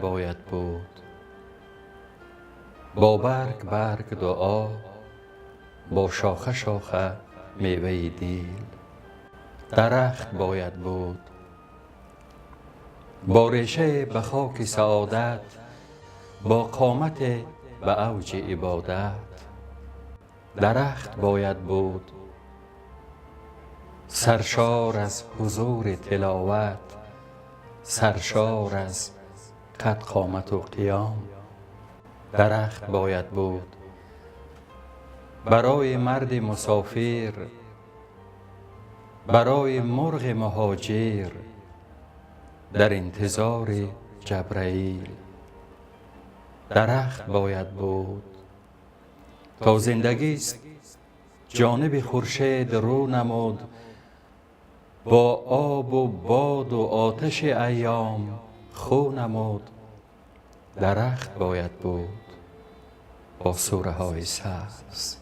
باید بود، با برگ برگ دعا، با شاخه شاخه میوه دیل. درخت باید بود با ریشه به خاک سعادت، با قامت به اوج عبادت. درخت باید بود سرشار از حضور تلاوت، سرشار از قد قامت و قیام. درخت باید بود برای مرد مسافر، برای مرغ مهاجر در انتظار جبرائیل. درخت باید بود تا زندگی است جانب خورشید رو نمود، با آب و باد و آتش ایام خو نمود. درخت باید بود با سوره های سبز.